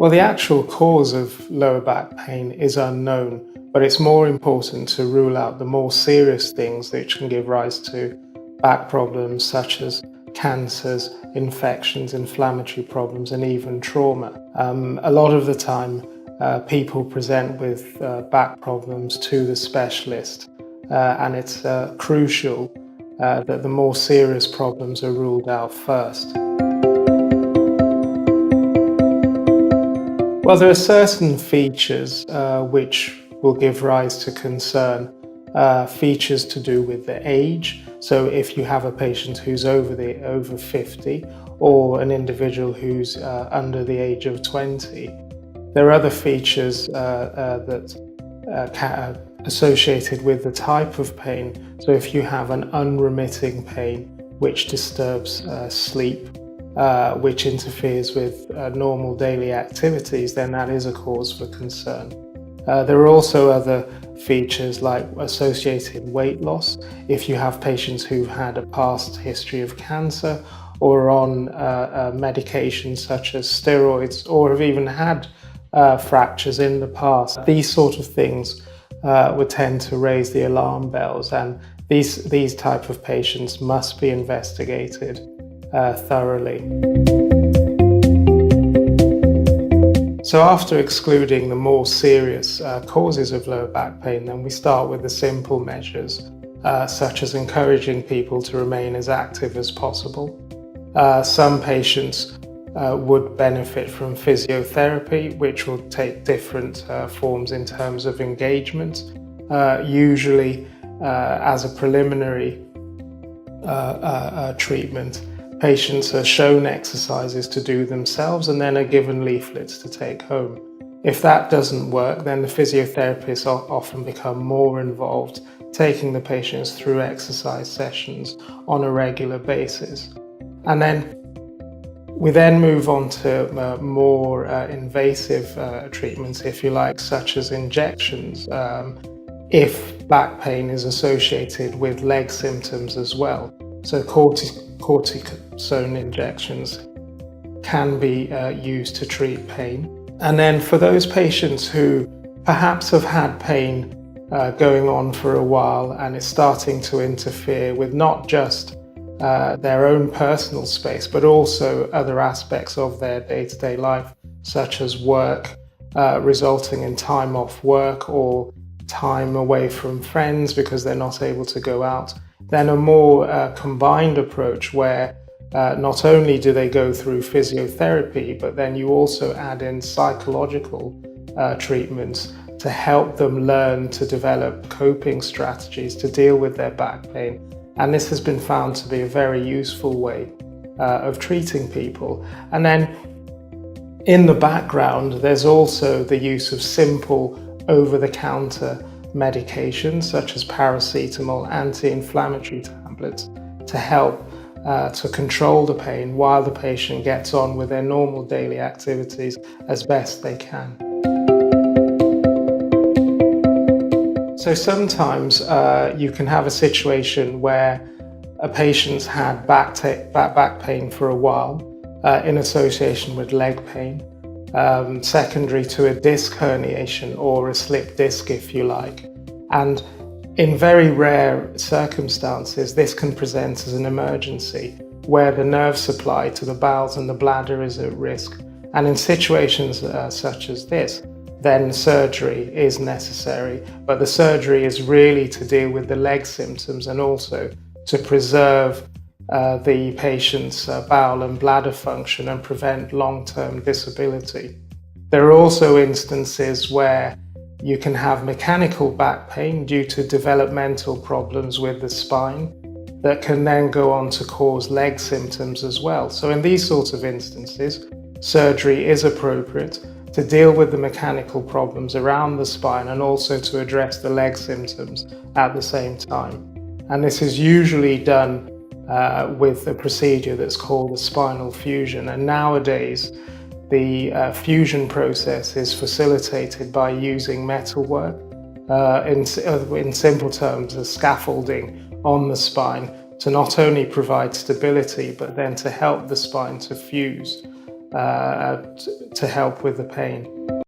Well, the actual cause of lower back pain is unknown, but it's more important to rule out the more serious things which can give rise to back problems such as cancers, infections, inflammatory problems, and even trauma. A lot of the time, people present with back problems to the specialist, and it's crucial that the more serious problems are ruled out first. Well, there are certain features which will give rise to concern. Features to do with the age. So if you have a patient who's over 50 or an individual who's under the age of 20, there are other features that associated with the type of pain. So if you have an unremitting pain which disturbs sleep, which interferes with normal daily activities, then that is a cause for concern. There are also other features like associated weight loss. If you have patients who've had a past history of cancer or on medications such as steroids, or have even had fractures in the past, these sort of things would tend to raise the alarm bells, and these type of patients must be investigated thoroughly. So after excluding the more serious causes of lower back pain, then we start with the simple measures, such as encouraging people to remain as active as possible. Some patients would benefit from physiotherapy, which will take different forms in terms of engagement, usually as a preliminary treatment. Patients are shown exercises to do themselves and then are given leaflets to take home. If that doesn't work, then the physiotherapists often become more involved, taking the patients through exercise sessions on a regular basis. And then we then move on to more invasive treatments, if you like, such as injections, if back pain is associated with leg symptoms as well. So cortisone injections can be used to treat pain. And then for those patients who perhaps have had pain going on for a while and it's starting to interfere with not just their own personal space, but also other aspects of their day-to-day life, such as work, resulting in time off work or time away from friends because they're not able to go out, then a more combined approach where not only do they go through physiotherapy, but then you also add in psychological treatments to help them learn to develop coping strategies to deal with their back pain. And this has been found to be a very useful way of treating people. And then in the background, there's also the use of simple over-the-counter medications such as paracetamol, anti-inflammatory tablets to help to control the pain while the patient gets on with their normal daily activities as best they can. So sometimes you can have a situation where a patient's had back pain for a while in association with leg pain, secondary to a disc herniation or a slip disc, if you like. And in very rare circumstances, this can present as an emergency where the nerve supply to the bowels and the bladder is at risk. And in situations such as this, then surgery is necessary. But the surgery is really to deal with the leg symptoms and also to preserve the patient's bowel and bladder function and prevent long-term disability. There are also instances where you can have mechanical back pain due to developmental problems with the spine that can then go on to cause leg symptoms as well. So in these sorts of instances, surgery is appropriate to deal with the mechanical problems around the spine and also to address the leg symptoms at the same time. And this is usually done with a procedure that's called a spinal fusion. And nowadays, the fusion process is facilitated by using metalwork, in simple terms, a scaffolding on the spine to not only provide stability, but then to help the spine to fuse. to help with the pain.